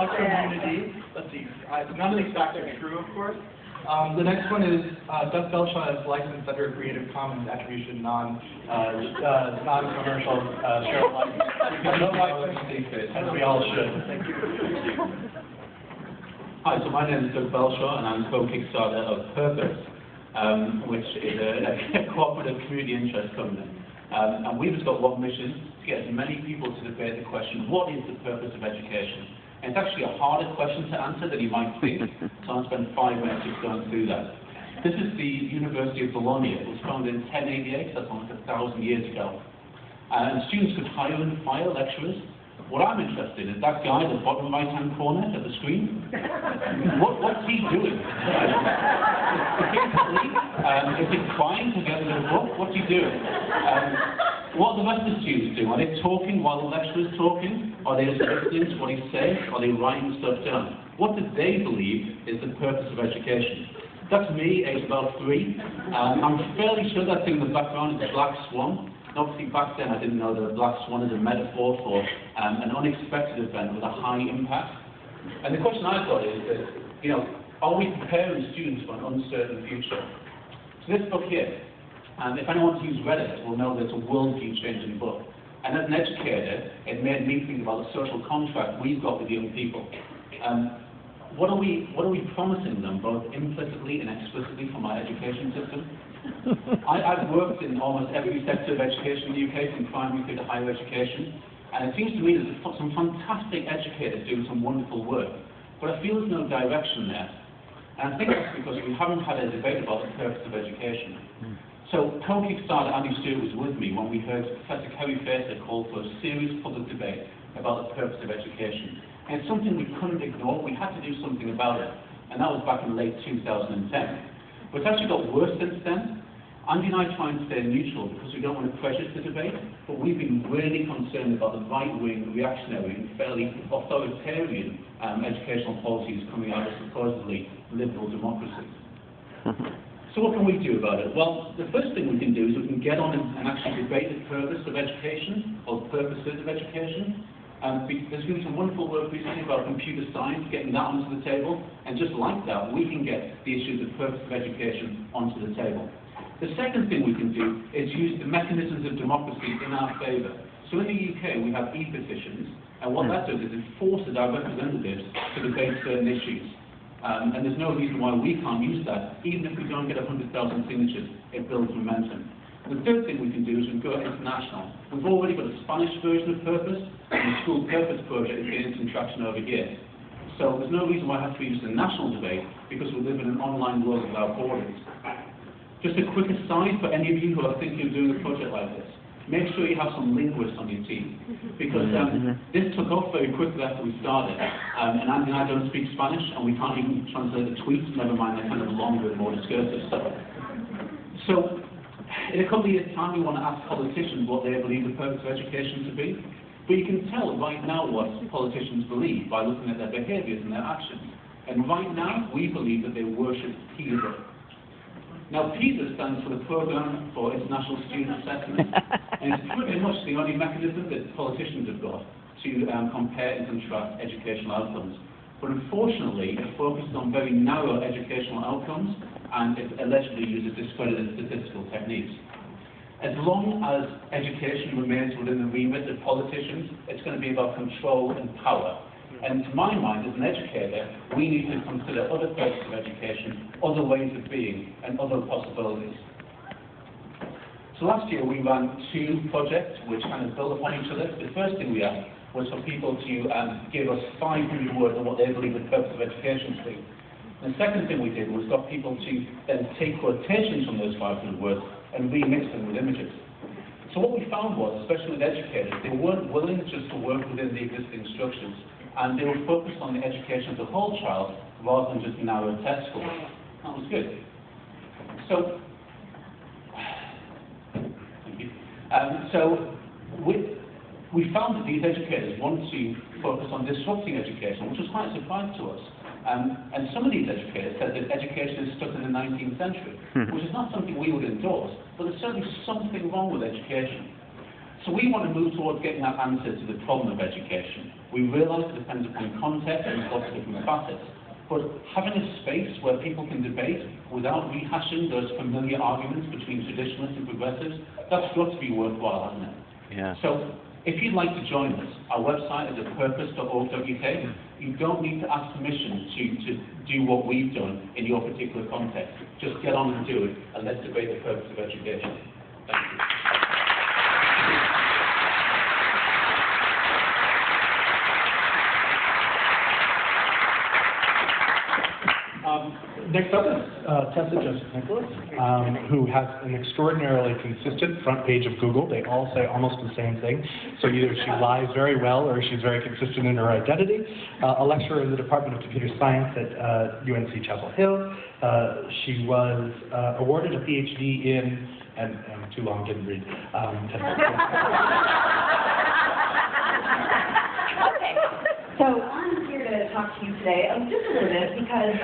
our community. Let's see. None of these facts are true, of course. The next one is Doug Belshaw is licensed under a Creative Commons Attribution non-commercial share license. You can no license secret, as we all should. Thank you. Hi, so my name is Doug Belshaw, and I'm co-Kickstarter of Purpose, which is a cooperative community interest company. And we've just got one mission: to get as many people to debate the question, what is the purpose of education? And it's actually a harder question to answer than you might think, so I'll spend 5 minutes just going through that. This is the University of Bologna. It was founded in 1088, that's almost 1,000 years ago. And students could hire and fire lecturers. What I'm interested in is that guy at the bottom right-hand corner of the screen. What's he doing? Is he asleep? Is he crying together with a book? What's he doing? What are the rest of the students doing? Are they talking while the lecturer's talking? Are they listening to what he's saying? Are they writing stuff down? What do they believe is the purpose of education? That's me, age about 3. I'm fairly sure that thing in the background is a black swan. Obviously, back then I didn't know that a black swan is a metaphor for an unexpected event with a high impact. And the question I've got is that, are we preparing students for an uncertain future? So this book here, if anyone who's read it will know that it's a worldview-changing book. And as an educator, it made me think about the social contract we've got with young people. What are we promising them, both implicitly and explicitly, from our education system? I've worked in almost every sector of education in the UK, from primary through to higher education, and it seems to me there's some fantastic educators doing some wonderful work, but I feel there's no direction there. And I think that's because we haven't had a debate about the purpose of education. So co-Kickstarter Andy Stewart was with me when we heard Professor Kerry Facer call for a serious public debate about the purpose of education. And it's something we couldn't ignore. We had to do something about it. And that was back in late 2010. But it's actually got worse since then. Andy and I try and stay neutral because we don't want to prejudice the debate, but we've been really concerned about the right-wing, reactionary, and fairly authoritarian educational policies coming out of supposedly liberal democracies. So what can we do about it? Well, the first thing we can do is we can get on and actually debate the purpose of education, or purposes of education. There's been some wonderful work recently about computer science, getting that onto the table, and just like that, we can get the issue of the purpose of education onto the table. The second thing we can do is use the mechanisms of democracy in our favour. So in the UK, we have e-petitions, and what that does is it forces our representatives to debate certain issues. And there's no reason why we can't use that. Even if we don't get 100,000 signatures, it builds momentum. The third thing we can do is we can go international. We've already got a Spanish version of Purpose, and the School Purpose Project is getting some traction over here. So there's no reason why it has to be just a national debate, because we live in an online world without borders. Just a quick aside for any of you who are thinking of doing a project like this. Make sure you have some linguists on your team, because this took off very quickly after we started. And Andy and I don't speak Spanish, and we can't even translate the tweets, never mind the kind of longer and more discursive stuff. So, in a couple of years' time, we want to ask politicians what they believe the purpose of education to be. But you can tell right now what politicians believe by looking at their behaviours and their actions. And right now, we believe that they worship PISA. Now, PISA stands for the Programme for International Student Assessment, and it's pretty much the only mechanism that politicians have got to compare and contrast educational outcomes. But unfortunately, it focuses on very narrow educational outcomes, and it allegedly uses discredited statistical techniques. As long as education remains within the remit of politicians, it's going to be about control and power. And to my mind, as an educator, we need to consider other purposes of education, other ways of being, and other possibilities. So last year we ran 2 projects which kind of build upon each other. The first thing we asked was for people to give us 500 words on what they believe the purpose of education to be. And the second thing we did was got people to then take quotations from those 500 words and remix them with images. So what we found was, especially with educators, they weren't willing just to work within the existing structures, and they were focused on the education of the whole child rather than just narrow test scores. That was good. So, thank you. We found that these educators wanted to focus on disrupting education, which was quite a surprise to us. And some of these educators said that education is stuck in the 19th century, which is not something we would endorse, but there's certainly something wrong with education. So we want to move towards getting that answer to the problem of education. We realise it depends upon context and lots of different facets. But having a space where people can debate without rehashing those familiar arguments between traditionalists and progressives, that's got to be worthwhile, hasn't it? Yeah. So, if you'd like to join us, our website is at purpose.org.uk. You don't need to ask permission to do what we've done in your particular context. Just get on and do it, and let's debate the purpose of education. Thank you. Next up is Tessa Joseph Nicholas, who has an extraordinarily consistent front page of Google. They all say almost the same thing. So either she lies very well or she's very consistent in her identity. A lecturer in the Department of Computer Science at UNC Chapel Hill. She was awarded a PhD in, and too long, didn't read. Okay, so I'm here to talk to you today just a little bit because,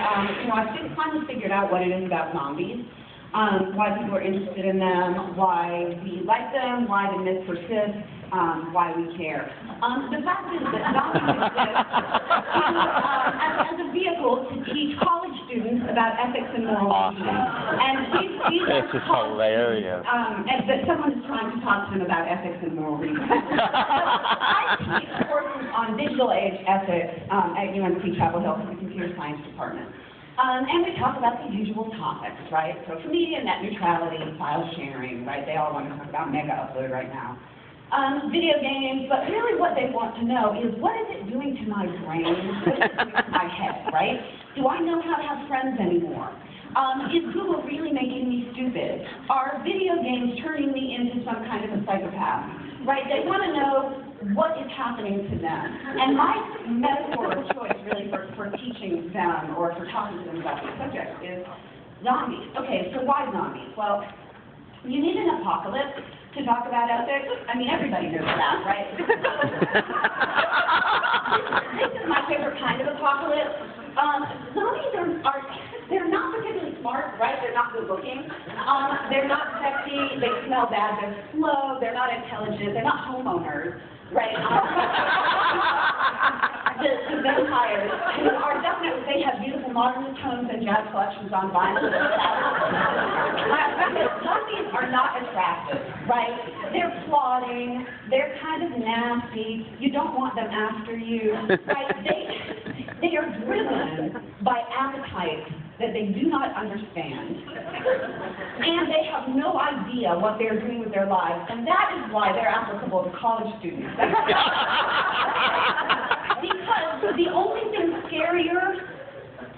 I've finally figured out what it is about zombies, why people are interested in them, why we like them, why the myth persists, why we care. The fact is that zombies exist as a vehicle to teach college students about ethics and moral reasoning. And these This is hilarious. and that someone is trying to talk to them about ethics and moral reasoning. I teach courses on digital age ethics at UNC Chapel Hill for the Computer Science Department. And we talk about the usual topics, right? Social media, net neutrality, file sharing, right? They all want to talk about mega upload right now. Video games, but really what they want to know is what is it doing to my brain? What is it doing to my head, right? Do I know how to have friends anymore? Is Google really making me stupid? Are video games turning me into some kind of a psychopath? Right? They want to know what is happening to them. And my metaphor of choice really for teaching them or for talking to them about the subject is zombies. Okay, so why zombies? Well, you need an apocalypse to talk about ethics. I mean, everybody knows that, right? This is my favorite kind of apocalypse. Zombies are they're not particularly smart, right? They're not good looking. They're not sexy. They smell bad. They're slow. They're not intelligent. They're not homeowners, right? The vampires are definitely, they have beautiful modern tones and jazz collections on vinyl. Zombies are not attractive, right? They're plodding. They're kind of nasty. You don't want them after you, right? They are driven by appetites that they do not understand. And they have no idea what they're doing with their lives. And that is why they're applicable to college students. Because the only thing scarier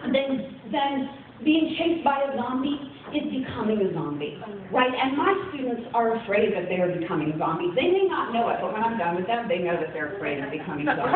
than being chased by a zombie is becoming a zombie, right? And my students are afraid that they are becoming zombies. They may not know it, but when I'm done with them, they know that they're afraid of becoming zombies.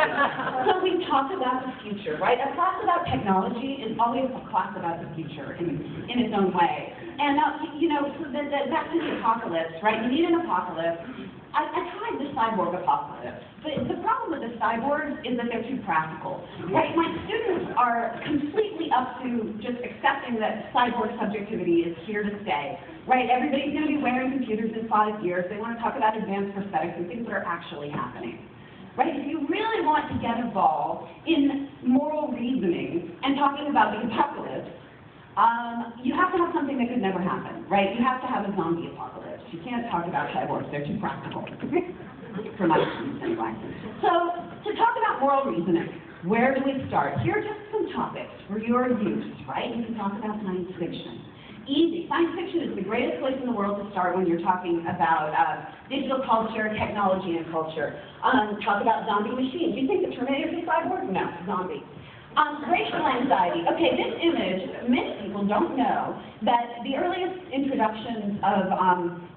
So we talk about the future, right? A class about technology is always a class about the future in its own way. And, so back to the apocalypse, right? You need an apocalypse. I tried the cyborg apocalypse. But the problem with the cyborgs is that they're too practical, right? My students are completely up to just accepting that cyborg subjectivity is here to stay, right? Everybody's going to be wearing computers in 5 years. They want to talk about advanced prosthetics and things that are actually happening, right? If you really want to get involved in moral reasoning and talking about the apocalypse, you have to have something that could never happen, right? You have to have a zombie apocalypse. You can't talk about cyborgs. They're too practical. For my students, anyway. So, to talk about moral reasoning, where do we start? Here are just some topics for your use, right? You can talk about science fiction. Easy. Science fiction is the greatest place in the world to start when you're talking about digital culture, technology, and culture. Talk about zombie machines. You think the Terminator is a cyborg? No, zombie. Racial anxiety. Okay, this image, many people don't know that the earliest introductions of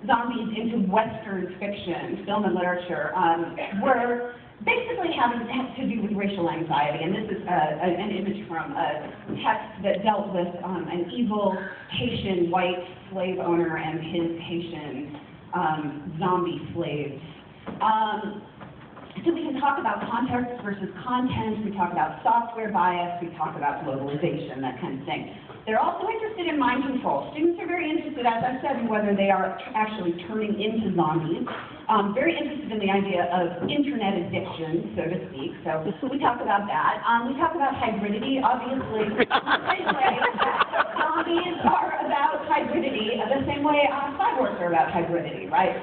zombies into Western fiction, film and literature, were basically have to do with racial anxiety. And this is an image from a text that dealt with an evil Haitian white slave owner and his Haitian zombie slaves. So we can talk about context versus content, we talk about software bias, we talk about globalization, that kind of thing. They're also interested in mind control. Students are very interested, as I said, in whether they are actually turning into zombies. Very interested in the idea of internet addiction, so to speak. So we talk about that. We talk about hybridity, obviously. The same way zombies are about hybridity, the same way cyborgs are about hybridity, right?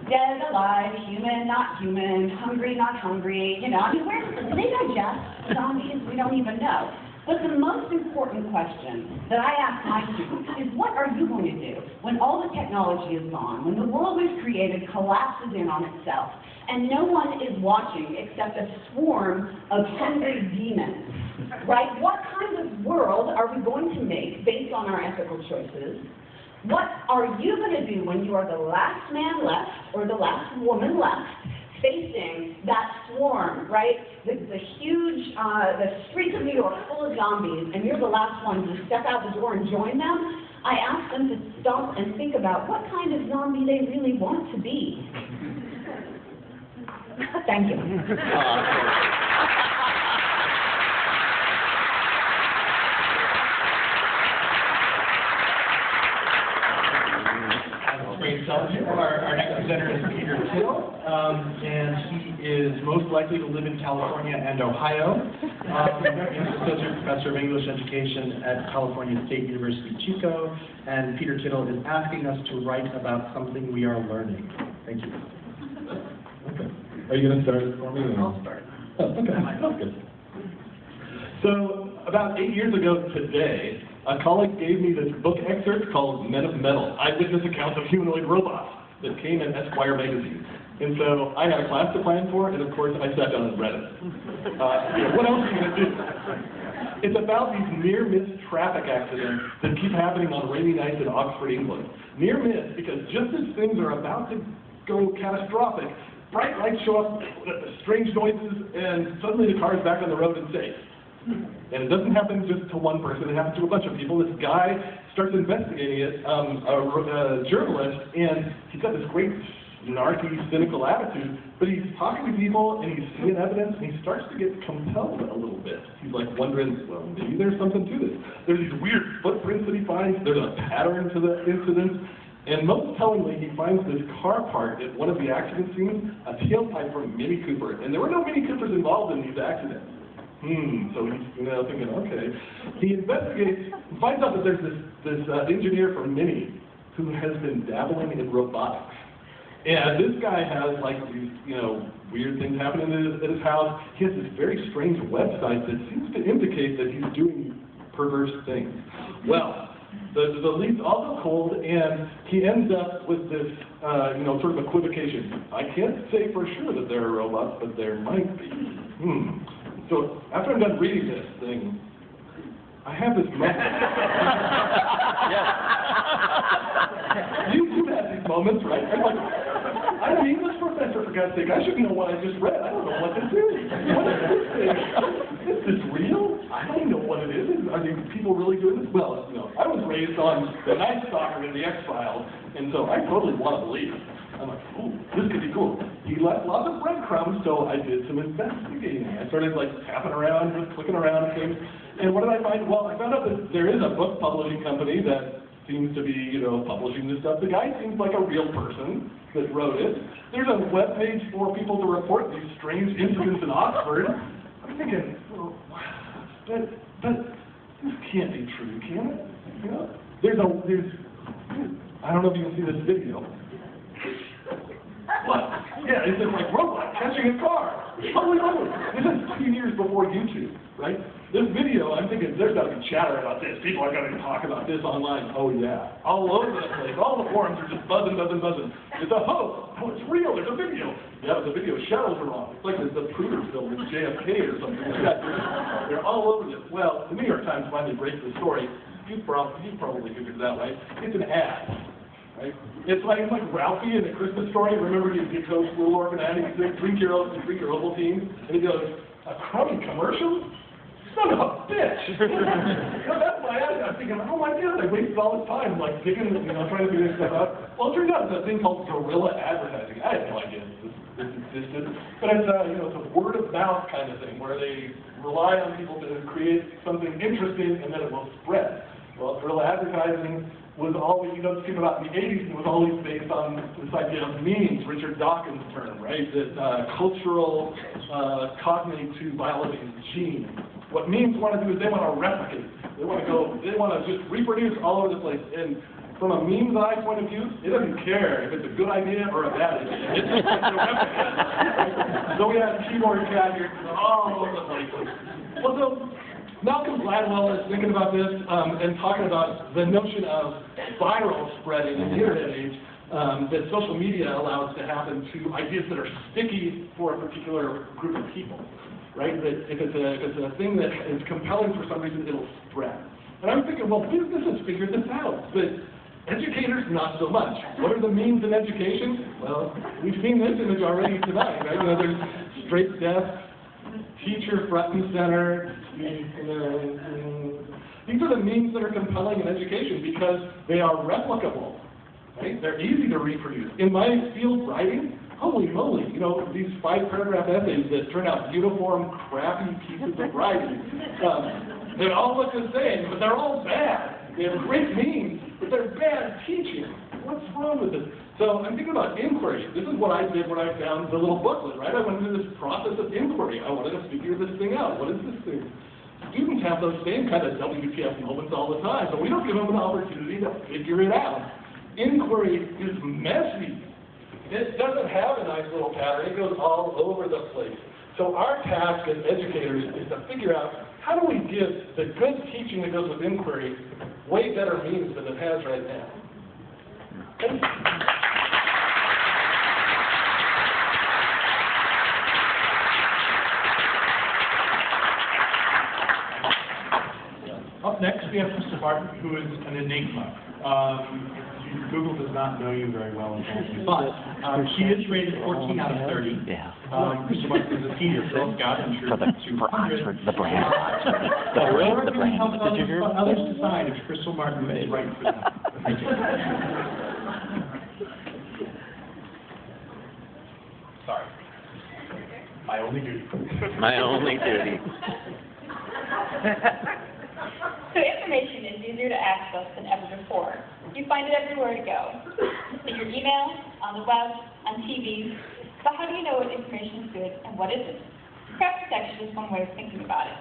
Dead, alive, human, not human, hungry, not hungry, you know. I mean, do they digest zombies? We don't even know. But the most important question that I ask my students is, what are you going to do when all the technology is gone, when the world we've created collapses in on itself, and no one is watching except a swarm of hungry demons, right? What kind of world are we going to make based on our ethical choices? What are you going to do when you are the last man left or the last woman left facing that swarm, right? The huge, the streets of New York full of zombies, and you're the last one to step out the door and join them? I ask them to stop and think about what kind of zombie they really want to be. Thank you. Great. So our next presenter is Peter Till, and he is most likely to live in California and Ohio. He's Associate Professor of English Education at California State University, Chico, and Peter Tittle is asking us to write about something we are learning. Thank you. Okay. Are you going to start it for me? I'll start. Oh, okay. That's good. So, about 8 years ago today, a colleague gave me this book excerpt called Men of Metal, Eyewitness Accounts of Humanoid Robots, that came in Esquire magazine. And so I had a class to plan for, and of course I sat down and read it. What else are you going to do? It's about these near-miss traffic accidents that keep happening on rainy nights in Oxford, England. Near-miss because just as things are about to go catastrophic, bright lights show up, strange noises, and suddenly the car is back on the road and safe. And it doesn't happen just to one person, it happens to a bunch of people. This guy starts investigating it, a journalist, and he's got this great snarky, cynical attitude, but he's talking to people and he's seeing evidence and he starts to get compelled a little bit. He's like wondering, well, maybe there's something to this. There's these weird footprints that he finds, there's a pattern to the incident, and most tellingly, he finds this car part at one of the accident scenes, a tailpipe from a Mini Cooper, and there were no Mini Coopers involved in these accidents. So he's thinking, okay. He investigates and finds out that there's this engineer from Mini who has been dabbling in robotics. And this guy has like these, weird things happening at his house. He has this very strange website that seems to indicate that he's doing perverse things. Well, the lead's also cold, and he ends up with this, sort of equivocation. I can't say for sure that there are robots, but there might be. So after I'm done reading this thing, I have this moment. You have these moments, right? I'm like, I'm an English professor, for God's sake. I should know what I just read. I don't know what this is. What is this thing? Is this real? I don't know what it is. Are these people really doing this? Well, I was raised on the Night Stalker and the X-Files, and so I totally want to believe it. I'm like, ooh, this could be cool. He left lots of breadcrumbs, so I did some investigating. I started tapping around, just clicking around and things. And what did I find? Well, I found out that there is a book publishing company that seems to be, publishing this stuff. The guy seems like a real person that wrote it. There's a web page for people to report these strange incidents in Oxford. I'm thinking, well, but this can't be true, can it? There's I don't know if you can see this video. What? Yeah, it's just like robot catching a car. Holy moly. This is 2 years before YouTube, right? This video, I'm thinking there's got to be chatter about this. People are going to talk about this online. Oh yeah, all over the place. All the forums are just buzzing. It's a hoax. Oh, it's real. There's a video. Yeah, but the video shadows are wrong. It's like the Pruder film with JFK or something like that. They're all over this. Well, the New York Times finally breaks the story. You probably figured it out, right? It's an ad. Right? It's like Ralphie in the Christmas Story. Remember he goes to Little Orphan Annie, drink your Ovaltine, and he goes, a crummy commercial? son of a bitch. That's my attitude. I'm thinking, oh my God, I wasted all this time, like, digging, trying to figure this stuff out. Well, it turns out it's a thing called guerrilla advertising. I had no idea this existed. But it's it's a word of mouth kind of thing, where they rely on people to create something interesting and then it will spread. Well, guerrilla advertising was always, this came about in the 80s, and it was always based on this idea of memes, Richard Dawkins' term, right? That cultural cognate to biology's gene. What memes want to do is they want to replicate. They want to just reproduce all over the place. And from a meme's eye point of view, it doesn't care if it's a good idea or a bad idea. It's just to replicate. So we had keyboard cadgers all over the place. Well, so Malcolm Gladwell is thinking about this and talking about the notion of viral spreading in the internet age that social media allows to happen to ideas that are sticky for a particular group of people, right? That if it's a thing that is compelling for some reason, it'll spread. And I'm thinking, well, businesses figured this out, but educators, not so much. What are the memes in education? Well, we've seen this image already tonight, right? There's straight desks, teacher front and center. These are the memes that are compelling in education because they are replicable, right? They're easy to reproduce. In my field writing, holy moly, these 5-paragraph essays that turn out uniform, crappy pieces of writing, they all look the same, but they're all bad. They have great memes, but they're bad teaching. What's wrong with this? So I'm thinking about inquiry. This is what I did when I found the little booklet, right? I went through this process of inquiry. I wanted to figure this thing out. What is this thing? Students have those same kind of WTF moments all the time, but we don't give them an opportunity to figure it out. Inquiry is messy. It doesn't have a nice little pattern. It goes all over the place. So our task as educators is to figure out how do we give the good teaching that goes with inquiry way better means than it has right now. Up next, we have Mr. Martin, who is an enigma. Google does not know you very well, but she is rated 14 out of 30. Yeah. Mr. Martin is a senior Girl Scout. I'm sure For Oxford, the brand Oxford. The brand. Did you hear? Others decide if Crystal Martin is right for them. Sorry. My only duty. My only duty. So information is easier to access than ever before. You find it everywhere to go. In your email, on the web, on TV. But how do you know what information is good and what isn't? Craft detection is one way of thinking about it.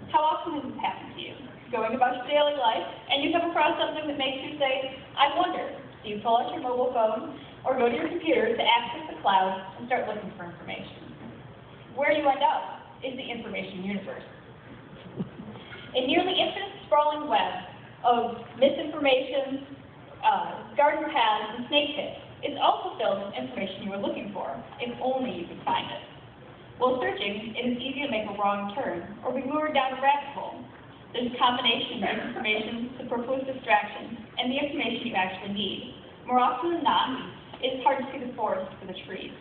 How often has this happened to you? Going about your daily life, and you come across something that makes you say, I wonder. So you pull out your mobile phone or go to your computer to access the cloud and start looking for information. Where you end up is the information universe. A nearly infinite sprawling web of misinformation, garden paths, and snake pits is also filled with information you were looking for, if only you could find it. While searching, it is easy to make a wrong turn or be lured down a rabbit hole. There's a combination of information, superfluous distraction, and the information you actually need. More often than not, it is hard to see the forest for the trees.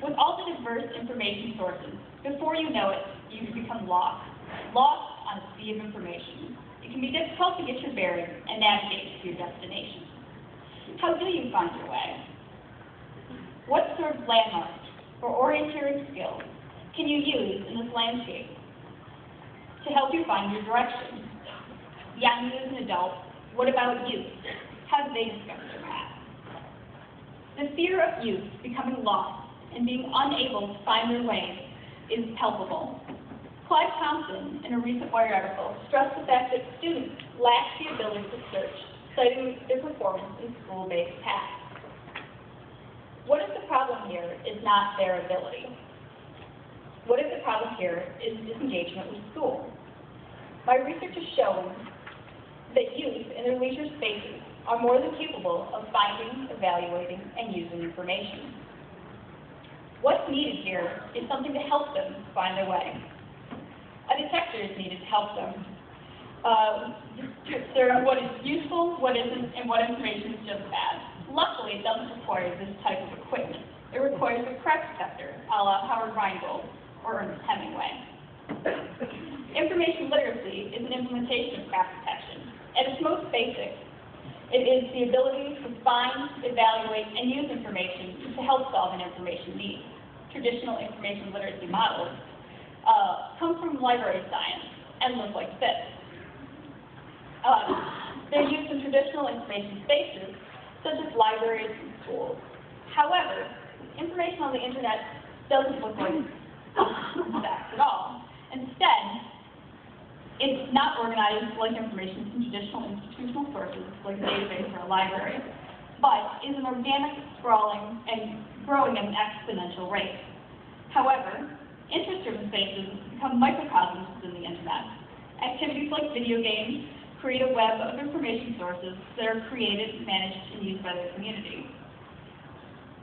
With all the diverse information sources, before you know it, you become lost on a sea of information. It can be difficult to get your bearings and navigate to your destination. How do you find your way? What sort of landmarks or orienteering skills can you use in this landscape to help you find your direction? Beyond you as an adult, what about youth? How do they discover their path? The fear of youth becoming lost and being unable to find their way is palpable. Clive Thompson, in a recent Wired article, stressed the fact that students lack the ability to search, citing their performance in school-based tasks. What if the problem here is not their ability? What if the problem here is disengagement with school? My research has shown that youth in their leisure spaces are more than capable of finding, evaluating, and using information. What's needed here is something to help them find their way. A detector is needed to help them discern what is useful, what isn't, and what information is just bad. Luckily, it doesn't require this type of equipment. It requires a craft detector, a la Howard Rheingold or Ernest Hemingway. implementation of craft detection. At its most basic, it is the ability to find, evaluate, and use information to help solve an information need. Traditional information literacy models come from library science and look like this. They're used in traditional information spaces, such as libraries and schools. However, information on the internet doesn't look like that at all. Instead, it's not organized like information from traditional institutional sources, like a database or a library, but is an organic, sprawling, and growing at an exponential rate. However, interest-driven spaces become microcosms within the internet. Activities like video games create a web of information sources that are created, managed, and used by the community.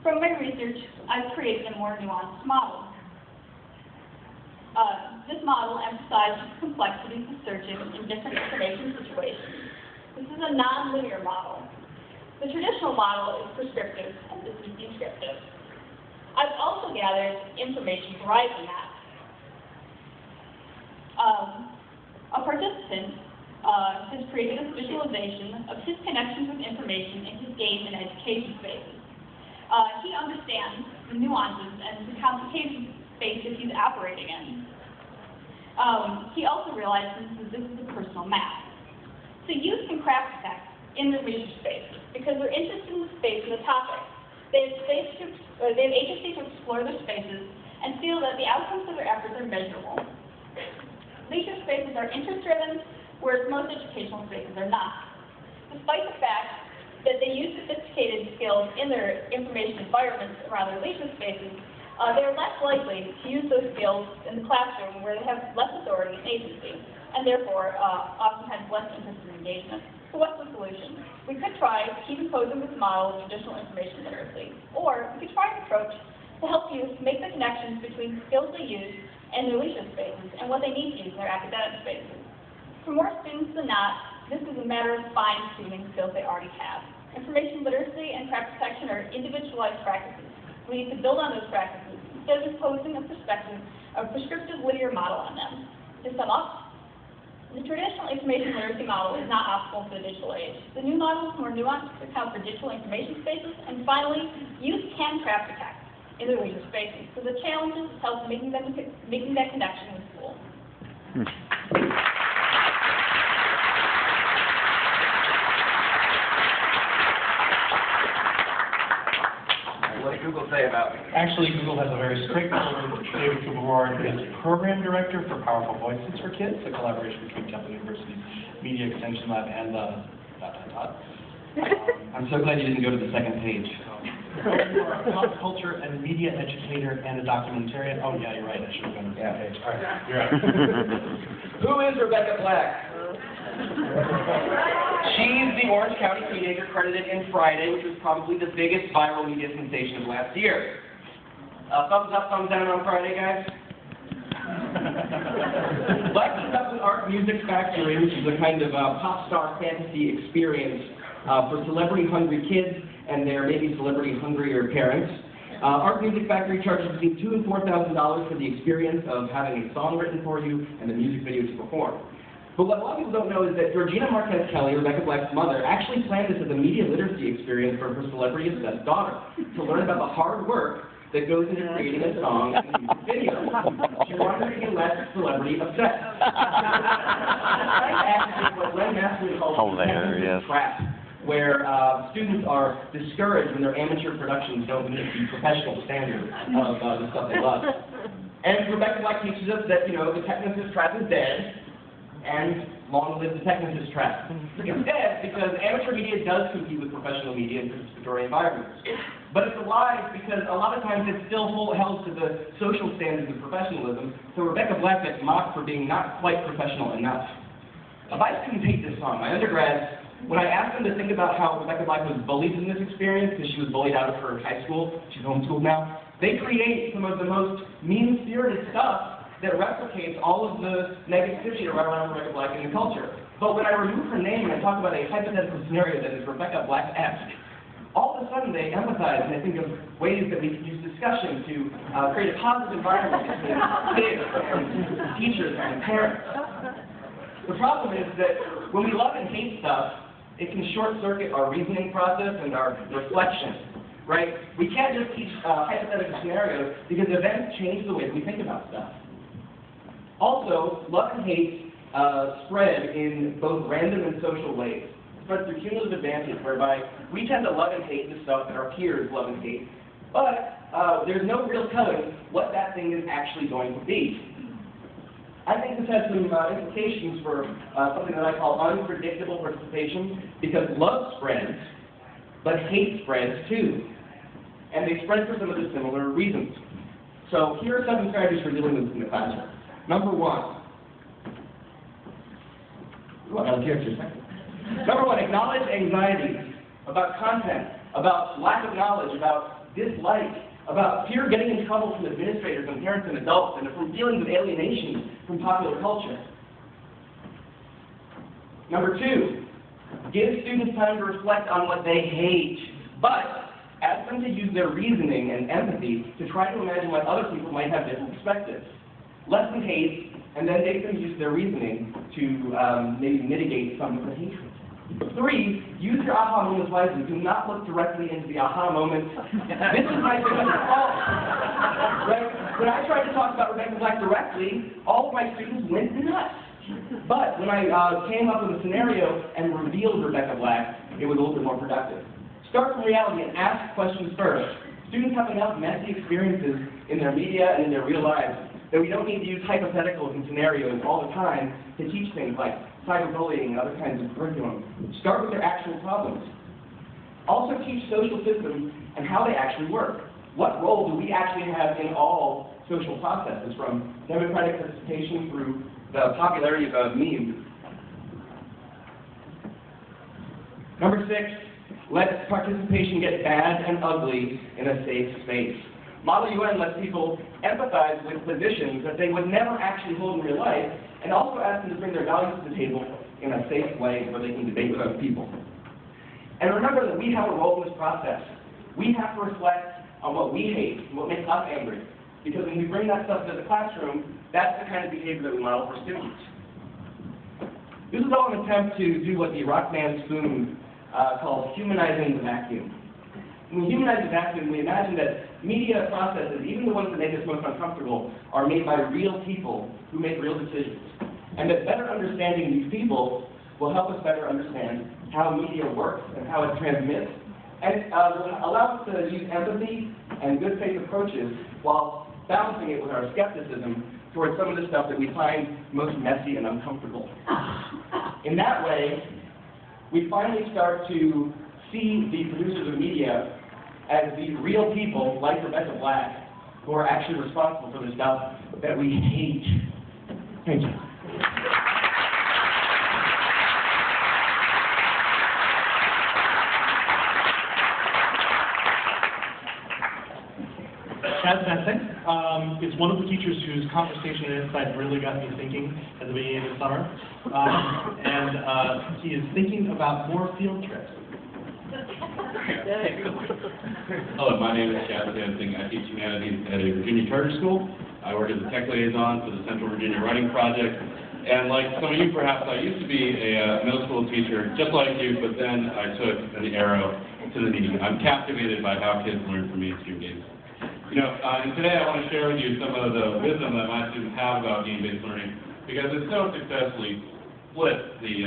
From my research, I've created a more nuanced model. This model emphasizes complexities of searching in different information situations. This is a non-linear model. The traditional model is prescriptive, and this is descriptive. I've also gathered information horizon maps. A participant has created a visualization of his connections with information in his game and education spaces. He understands the nuances and the complicated space that he's operating in. He also realizes that this is a personal map. So youth can craft text in their leisure spaces because they're interested in the space and the topic. They have agency to explore their spaces and feel that the outcomes of their efforts are measurable. Leisure spaces are interest-driven, whereas most educational spaces are not. Despite the fact that they use sophisticated skills in their information environments around their leisure spaces, they're less likely to use those skills in the classroom where they have less authority and agency, and therefore often have less interest in engagement. So what's the solution? We could try to keep imposing this model of traditional information literacy, or we could try an approach to help youth make the connections between the skills they use and their leisure spaces and what they need to use in their academic spaces. For more students than not, this is a matter of fine-tuning skills they already have. Information literacy and craft detection are individualized practices. We need to build on those practices instead of imposing a prescriptive linear model on them. To sum up, the traditional information literacy model is not optimal for the digital age. The new model is more nuanced to account for digital information spaces, and finally, youth can craft detect in their leisure spaces. So the challenge is help making that connection with school. What did Google say about me? Actually, Google has a very strict rule. David Kubelhorn is Program Director for Powerful Voices for Kids, a collaboration between Temple University's Media Extension Lab and I'm so glad you didn't go to the second page. You are a pop culture and media educator and a documentarian. Oh, yeah, you're right. I should have gone to the second page. All right, you're right. Who is Rebecca Black? She's the Orange County teenager credited in Friday, which was probably the biggest viral media sensation of last year. Thumbs up, thumbs down on Friday, guys? Black teamed up with Art Music Factory, which is a kind of pop star fantasy experience for celebrity-hungry kids and their maybe celebrity-hungrier parents. Art Music Factory charges between $2,000 and $4,000 for the experience of having a song written for you and the music video to perform. But what a lot of people don't know is that Georgina Marquez Kelly, Rebecca Black's mother, actually planned this as a media literacy experience for her celebrity-obsessed daughter, to learn about the hard work that goes into creating a song and a music video. She wanted her to be less celebrity-obsessed. Actually, what Len Masterman calls hilarious trap, where students are discouraged when their amateur productions don't meet the professional standards of the stuff they love. And Rebecca Black teaches us that, you know, the Technicist trap is dead, and long live the Technicist trap. It's dead because amateur media does compete with professional media in participatory environments. But it's alive because a lot of times it's still held to the social standards of professionalism, so Rebecca Black gets mocked for being not quite professional enough. My students hate this song. My undergrads, when I asked them to think about how Rebecca Black was bullied in this experience, because she was bullied out of her high school, she's homeschooled now, they create some of the most mean-spirited stuff that replicates all of the negativity around Rebecca Black in the culture. But when I remove her name and I talk about a hypothetical scenario that is Rebecca Black-esque, all of a sudden they empathize and they think of ways that we can use discussion to create a positive environment between kids and teachers and parents. The problem is that when we love and hate stuff, it can short-circuit our reasoning process and our reflection, right? We can't just teach hypothetical scenarios because events change the way we think about stuff. Also, love and hate spread in both random and social ways. It spreads through cumulative advantage, whereby we tend to love and hate the stuff that our peers love and hate, but there's no real telling what that thing is actually going to be. I think this has some implications for something that I call unpredictable participation, because love spreads, but hate spreads too. And they spread for some of the similar reasons. So here are 7 strategies for dealing with this in the classroom. Number 1. Ooh, I gotta hear it for a second. Number 1, acknowledge anxiety about content, about lack of knowledge, about dislike, about fear of getting in trouble from administrators and parents and adults, and from feelings of alienation from popular culture. Number 2, give students time to reflect on what they hate, but ask them to use their reasoning and empathy to try to imagine why other people might have different perspectives. Let them hate, and then make them use their reasoning to maybe mitigate some of the hatred. 3, use your aha moments wisely. Do not look directly into the aha moment. This is my biggest fault. Right? When I tried to talk about Rebecca Black directly, all of my students went nuts. But when I came up with a scenario and revealed Rebecca Black, it was a little bit more productive. Start from reality and ask questions first. Students have enough messy experiences in their media and in their real lives that we don't need to use hypotheticals and scenarios all the time to teach things like cyberbullying and other kinds of curriculum. Start with their actual problems. Also teach social systems and how they actually work. What role do we actually have in all social processes, from democratic participation through the popularity of memes. Number 6, let participation get bad and ugly in a safe space. Model UN lets people empathize with positions that they would never actually hold in real life, and also asks them to bring their values to the table in a safe way where they can debate with other people. And remember that we have a role in this process. We have to reflect on what we hate, and what makes us angry. Because when we bring that stuff to the classroom, that's the kind of behavior that we model for students. This is all an attempt to do what the rock band Spoon calls humanizing the vacuum. When we humanize the vacuum, we imagine that media processes, even the ones that make us most uncomfortable, are made by real people who make real decisions. And that better understanding these people will help us better understand how media works and how it transmits. And it will allow us to use empathy and good faith approaches while balancing it with our skepticism towards some of the stuff that we find most messy and uncomfortable. In that way, we finally start to see the producers of media as the real people, like Rebecca Black, who are actually responsible for the stuff that we hate. Thank you. Chad Sensing is one of the teachers whose conversation and insight really got me thinking at the beginning of the summer. He is thinking about more field trips. Hello, my name is Chad Sensing. I teach humanities at a Virginia charter school. I work as a tech liaison for the Central Virginia Writing Project. And like some of you perhaps, I used to be a middle school teacher just like you, but then I took an arrow to the knee. I'm captivated by how kids learn from mainstream games. You know, and today I want to share with you some of the wisdom that my students have about game-based learning, because it's so successfully flipped the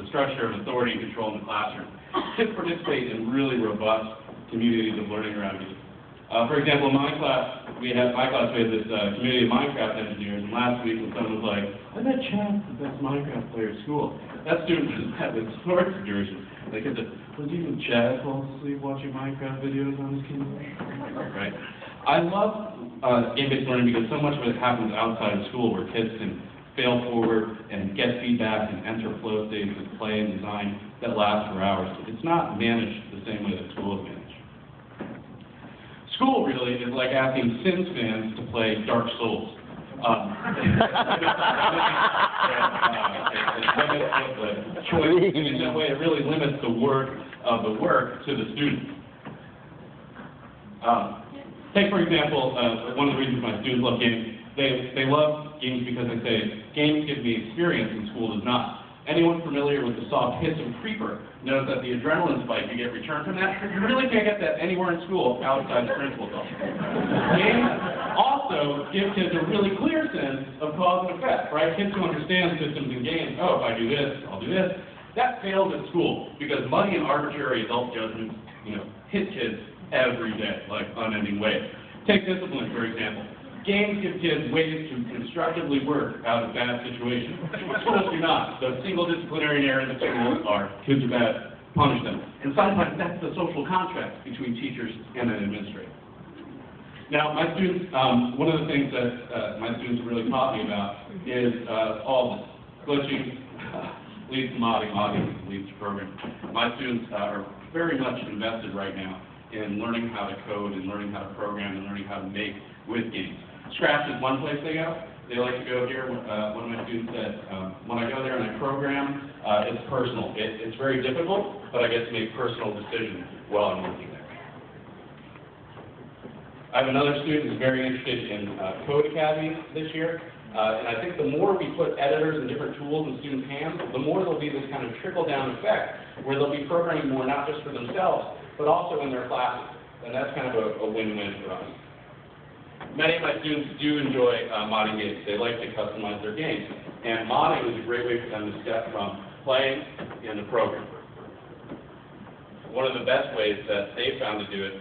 structure of authority and control in the classroom. Kids participate in really robust communities of learning around you. For example, in my class, we had this community of Minecraft engineers, and last week when someone was like, I bet Chad's the best Minecraft player at school. That student just had this sorts of derision. They get the, was even Chad fall asleep watching Minecraft videos on his keyboard? Right? I love game-based learning because so much of it happens outside of school, where kids can fail forward and get feedback and enter flow states with play and design that last for hours. It's not managed the same way that school is managed. School really is like asking Sims fans to play Dark Souls. In that way, it really limits the work of the work to the student. Take, for example, one of the reasons my students love games They love games because they say, games give me experience and school does not. Anyone familiar with the soft hiss of creeper knows that the adrenaline spike you get returned from that, you really can't get that anywhere in school outside the principal's office. Games also give kids a really clear sense of cause and effect, right? Kids who understand systems in games, oh, if I do this, I'll do this. That fails at school because muddy and arbitrary adult judgments, hit kids every day, like unending waves. Take discipline, for example. Games give kids ways to constructively work out of bad situations. Schools do not. The single disciplinary narrative of schools are kids are bad, punish them. And sometimes that's the social contract between teachers and an administrator. Now, my students, one of the things that my students really taught me about is all this. Glitching leads to modding, modding leads to programming. My students are very much invested right now in learning how to code and learning how to program and learning how to make with games. Scratch is one place they go. They like to go here. One of my students said, when I go there and I program, it's personal. It's very difficult, but I get to make personal decisions while I'm working there. I have another student who's very interested in Code Academy this year. And I think the more we put editors and different tools in students' hands, the more there'll be this kind of trickle-down effect where they'll be programming more not just for themselves, but also in their classes. And that's kind of a win-win for us. Many of my students do enjoy modding games. They like to customize their games. And modding is a great way for them to step from playing into programming. One of the best ways that they've found to do it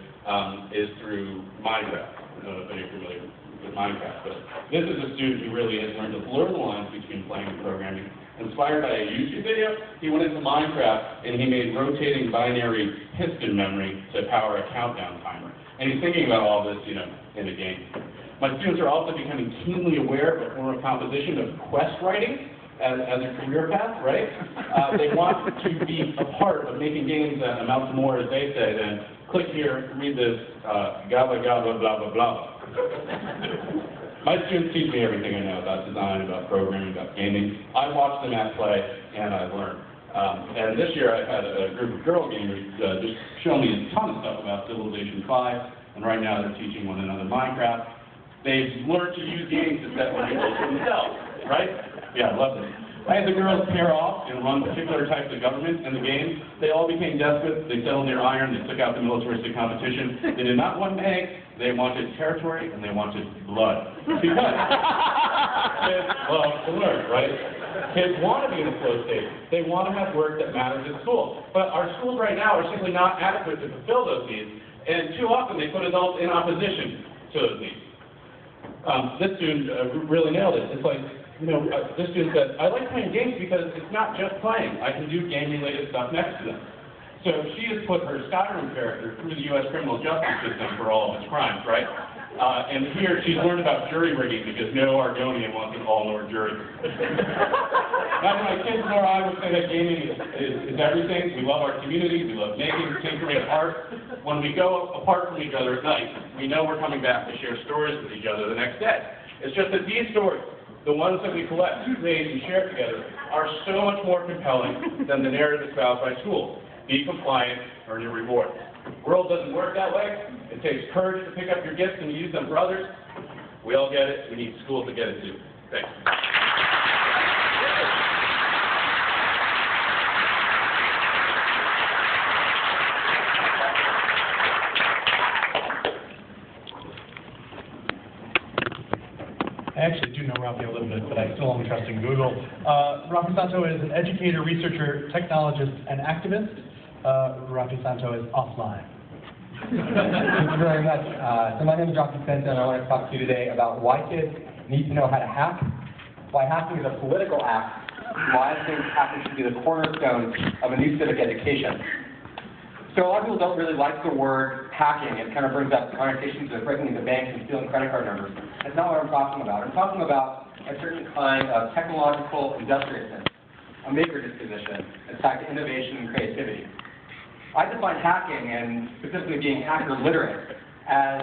is through Minecraft. I don't know if you're familiar with Minecraft, but this is a student who really has learned to blur the lines between playing and programming. Inspired by a YouTube video, he went into Minecraft and he made rotating binary piston memory to power a countdown timer. And he's thinking about all this, in a game. My students are also becoming keenly aware of a form of composition of quest writing as a career path, right? They want to be a part of making games that amount to more, as they say, than click here, read this, gabba gabba, blah, blah, blah. My students teach me everything I know about design, about programming, about gaming. I watch them at play, and I learn. And this year I've had a group of girl gamers just show me a ton of stuff about Civilization 5, and right now they're teaching one another Minecraft. They've learned to use games to set goals for themselves, right? Yeah, I love it. I had the girls pair off and run particular types of government in the game. They all became desperate. They settled their iron. They took out the militaristic competition. They did not want eggs. They wanted territory, and they wanted blood. Because kids love to learn, right? Kids want to be in a flow state. They want to have work that matters at school. But our schools right now are simply not adequate to fulfill those needs, and too often they put adults in opposition to those needs. This student really nailed it. It's like, this student said, I like playing games because it's not just playing. I can do game-related stuff next to them. So she has put her Skyrim character through the U.S. criminal justice system for all of its crimes, right? And here she's learned about jury rigging because no Argonian wants an all-Nord jury. Now, my kids nor I would say that gaming is everything. We love our community. We love making, tinkering, art. When we go apart from each other at night, we know we're coming back to share stories with each other the next day. It's just that these stories, the ones that we collect, create, and share together, are so much more compelling than the narrative espoused by schools. Be compliant, earn your reward. The world doesn't work that way. It takes courage to pick up your gifts and use them for others. We all get it. We need schools to get it too. Thanks. I actually do know Rafi a little bit, but I still only trust in Google. Rafi Santo is an educator, researcher, technologist, and activist. Rafi Santo is offline. Thank you very much. So my name is Rafi Santo, and I want to talk to you today about why kids need to know how to hack, why hacking is a political act, why I think hacking should be the cornerstone of a new civic education. So a lot of people don't really like the word hacking. It kind of brings up connotations of breaking into banks and stealing credit card numbers. That's not what I'm talking about. I'm talking about a certain kind of technological industriousness, a maker disposition, that's tied to innovation and creativity. I define hacking, and specifically being hacker literate, as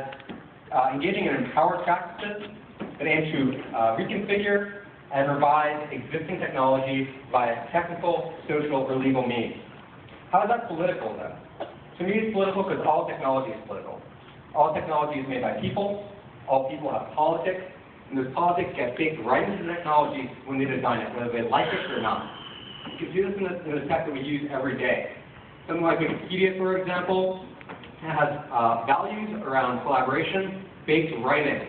engaging in empowered practices that aim to reconfigure and revise existing technology via technical, social, or legal means. How is that political, then? To me, it's political because all technology is political. All technology is made by people. All people have politics. and those politics get baked right into the technology when they design it, whether they like it or not. You can see this in the tech that we use every day. Something like Wikipedia, for example, has values around collaboration baked right in.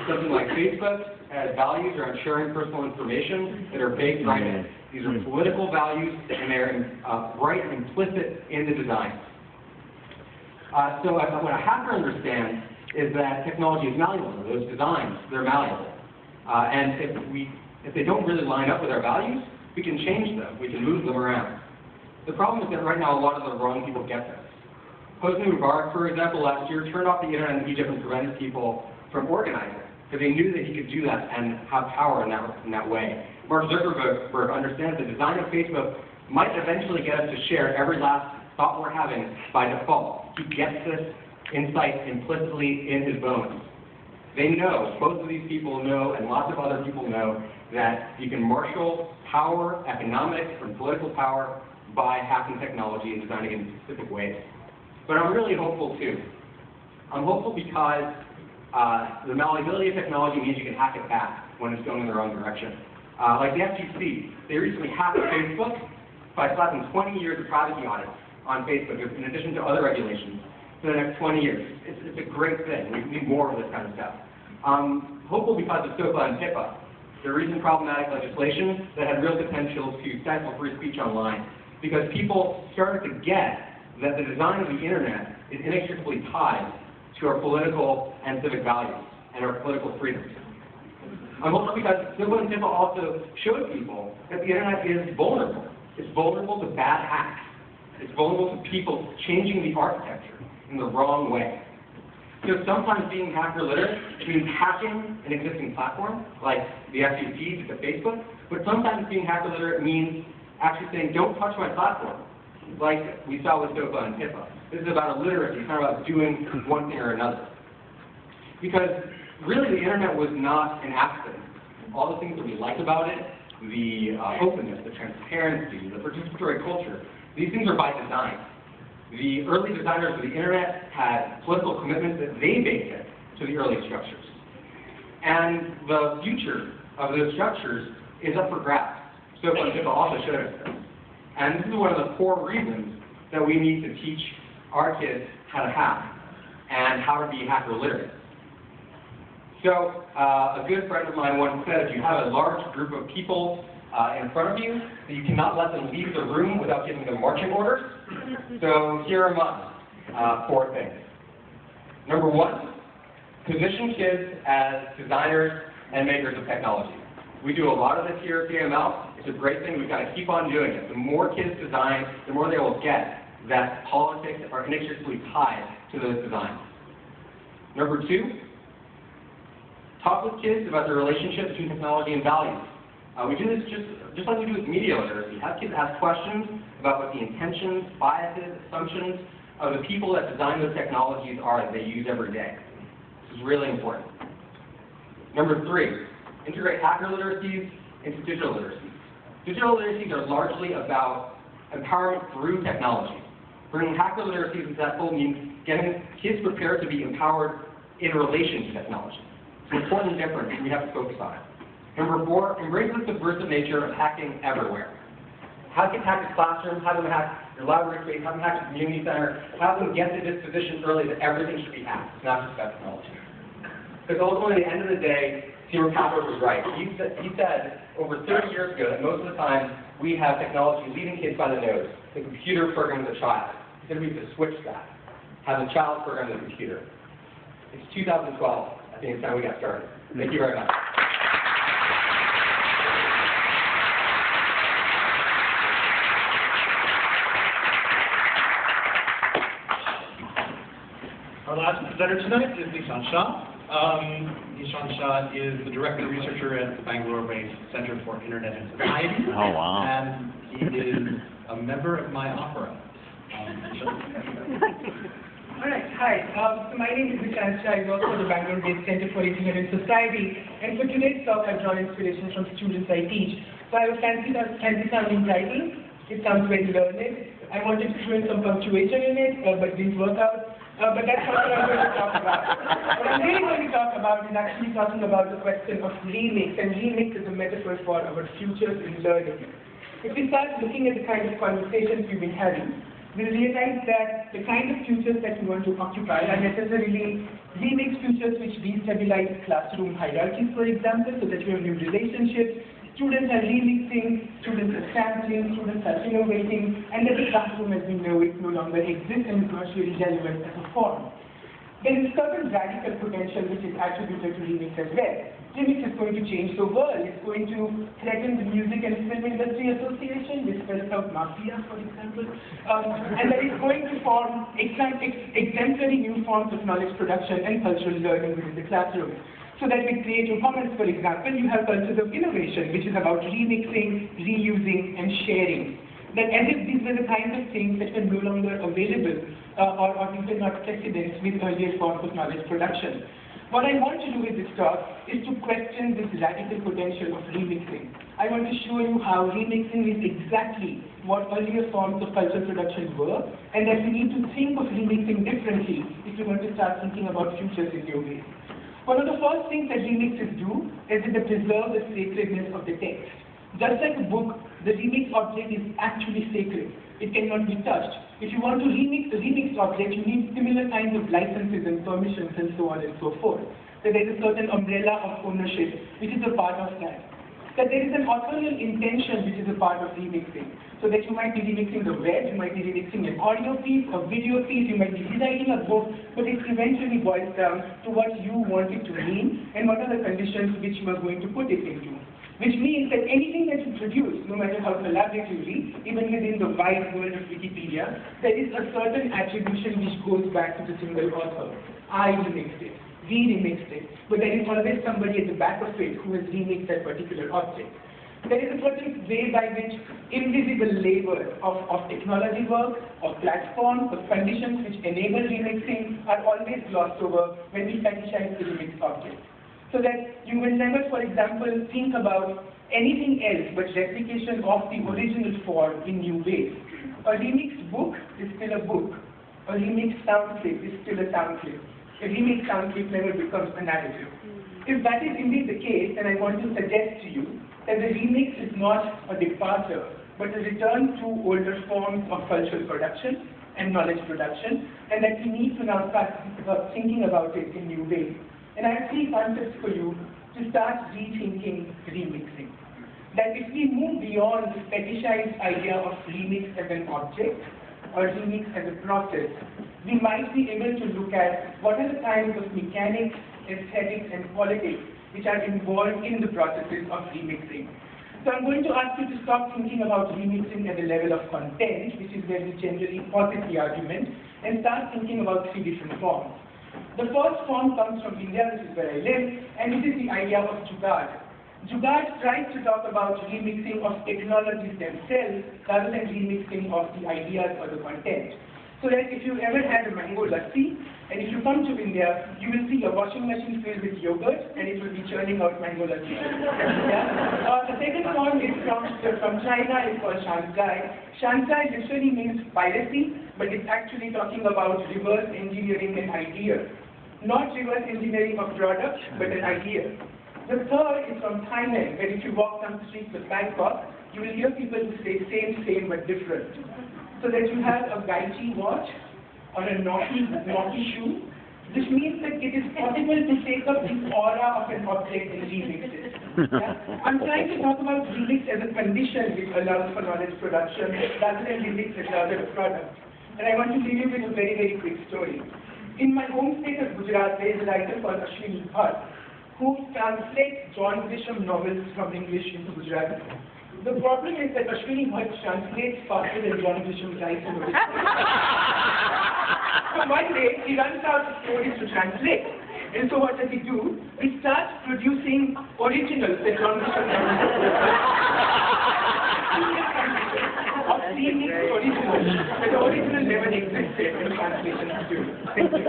Something like Facebook has values around sharing personal information that are baked right in. These are political values, and they're right implicit in the design. So what a hacker understands is that technology is malleable. Those designs, they're malleable. And if they don't really line up with our values, we can change them. We can move them around. The problem is that right now a lot of the wrong people get this. Hosni Mubarak, for example, last year turned off the internet in Egypt and prevented people from organizing, because they knew that he could do that and have power in that way. Mark Zuckerberg understands the design of Facebook might eventually get us to share every last thought we're having by default. He gets this insight implicitly in his bones. They know, both of these people know, and lots of other people know, that you can marshal power, economic and political power, by hacking technology and designing it in specific ways. But I'm really hopeful too. I'm hopeful because the malleability of technology means you can hack it back when it's going in the wrong direction. Like the FTC, they recently hacked Facebook by slapping 20 years of privacy audits on Facebook, in addition to other regulations, for the next 20 years. It's a great thing. We need more of this kind of stuff. Hopeful because of SOPA and HIPAA, the recent problematic legislation that had real potential to stifle free speech online, because people started to get that the design of the internet is inextricably tied to our political and civic values and our political freedoms. I'm hopeful because SOPA and HIPAA also showed people that the internet is vulnerable. It's vulnerable to bad hacks. It's vulnerable to people changing the architecture in the wrong way. So sometimes being hacker literate means hacking an existing platform, like the FTC to Facebook, but sometimes being hacker literate means actually saying, don't touch my platform, like we saw with SOPA and HIPAA. This is about a literacy, it's not about doing one thing or another. Because really the internet was not an accident. All the things that we like about it, the openness, the transparency, the participatory culture, these things are by design. The early designers of the internet had political commitments that they baked in to the early structures. And the future of those structures is up for grabs. SOPA and HIPAA also showed us this. And this is one of the core reasons that we need to teach our kids how to hack and how to be hacker literate. So a good friend of mine once said, if you have a large group of people in front of you, that you cannot let them leave the room without giving them marching orders. So here are mine, 4 things. Number 1, position kids as designers and makers of technology. We do a lot of this here at CML. It's a great thing. We've got to keep on doing it. The more kids design, the more they will get that politics are inextricably tied to those designs. Number 2, talk with kids about the relationship between technology and values. We do this just like we do with media literacy. Have kids ask questions about what the intentions, biases, assumptions of the people that design those technologies are that they use every day. This is really important. Number 3, integrate hacker literacies into digital literacies. Digital literacies are largely about empowerment through technology. Bringing hacker literacies into that fold means getting kids prepared to be empowered in relation to technology. It's an important difference, and we have to focus on it. Number 4, embrace the subversive nature of hacking everywhere. Have kids hack the classroom, have them hack your library space, have them hack the community center, have them get the disposition early that everything should be hacked, not just about technology. Because ultimately, at the end of the day, Seymour Papert was right. He said over 30 years ago that most of the time we have technology leading kids by the nose. The computer programs the child. He said we have to switch that. Have the child program the computer. It's 2012. I think it's time we got started. Thank you very much. Our last presenter tonight is Nishan Shah. Nishan Shah is the director researcher at the Bangalore-based Center for Internet and Society. Oh, wow. And he is a member of my opera. All right, hi. So my name is Nishan Shah. I work for the Bangalore-based Center for Internet and Society. And for today's talk, I draw inspiration from students I teach. So I have a fancy sounding title. It sounds very learned. I wanted to throw in some punctuation in it, but it didn't work out. but that's not what I'm going to talk about. What I'm really going to talk about is actually talking about the question of remix, and remix is a metaphor for our futures in learning. If we start looking at the kind of conversations we've been having, we'll realize that the kind of futures that we want to occupy are necessarily remix futures which destabilize classroom hierarchies, for example, so that we have new relationships. Students are remixing, students are sampling, students are innovating, and that the classroom as we know it no longer exists and is not really relevant as a form. There is certain radical potential which is attributed to remix as well. Remix is going to change the world. It's going to threaten the Music and Film Industry Association, which spells out mafia, for example, and that is going to form exemplary new forms of knowledge production and cultural learning within the classroom. So that with creative commons, for example, you have cultures of innovation, which is about remixing, reusing, and sharing. That as if these were the kinds of things that were no longer available or even not precedents with earlier forms of knowledge production. What I want to do with this talk is to question this radical potential of remixing. I want to show you how remixing is exactly what earlier forms of cultural production were, and that we need to think of remixing differently if we want to start thinking about futures in new ways. One of the first things that remixes do is that they preserve the sacredness of the text. Just like a book, the remix object is actually sacred. It cannot be touched. If you want to remix the remix object, you need similar kinds of licenses and permissions and so on and so forth. So there is a certain umbrella of ownership, which is a part of that. That there is an authorial intention, which is a part of remixing. So that you might be remixing the web, you might be remixing an audio piece, a video piece, you might be rewriting a book, but it eventually boils down to what you want it to mean and what are the conditions which you are going to put it into. Which means that anything that you produce, no matter how collaboratively, even within the wide world of Wikipedia, there is a certain attribution which goes back to the single author. I remixed it, we remixed it, but there is always somebody at the back of it who has remixed that particular object. There is a certain way by which invisible labor of technology work, of platforms, of conditions which enable remixing are always glossed over when we fetishize the remixed object. So that you will never, for example, think about anything else but replication of the original form in new ways. A remixed book is still a book. A remixed sound clip is still a sound clip. A remixed sound clip never becomes a narrative. If that is indeed the case, then I want to suggest to you that the remix is not a departure, but a return to older forms of cultural production and knowledge production, and that we need to now start thinking about it in new ways. And I have three concepts for you to start rethinking remixing. That if we move beyond the fetishized idea of remix as an object or remix as a process, we might be able to look at what are the kinds of mechanics, aesthetics, and politics which are involved in the processes of remixing. So I'm going to ask you to stop thinking about remixing at the level of content, which is where we generally posit the argument, and start thinking about three different forms. The first form comes from India, which is where I live, and it is the idea of jugaad. Jugaad tries to talk about remixing of technologies themselves rather than remixing of the ideas or the content. So that if you ever had a mango lassi, and if you come to India, you will see a washing machine filled with yogurt, and it will be churning out mango lassi. Yeah? The second form is from China, it's called Shanzai. Shanzai literally means piracy, but it's actually talking about reverse engineering an idea. Not reverse engineering of product, but an idea. The third is from Thailand, where if you walk down the streets of Bangkok, you will hear people who say same, but different. So that you have a Gaichi watch or a naughty shoe, which means that it is possible to take up the aura of an object and remix it. Yeah? I'm trying to talk about remix as a condition which allows for knowledge production rather than remix as a product. And I want to leave you with a very, very quick story. In my home state of Gujarat, there is a writer called Ashwini Bhatt, who translates John Grisham novels from English into Gujarati. The problem is that Ashwini Bhatt translates faster than John Grisham writes in the So one day, he runs out of stories to translate. And so what does he do? He starts producing originals that John Grisham of remix originals. But the original never existed when translation was due. Thank you.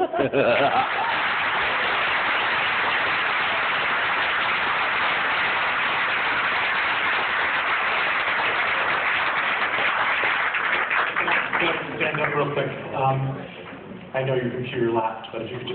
Stand up real quick. I know your computer laughed, but if you could just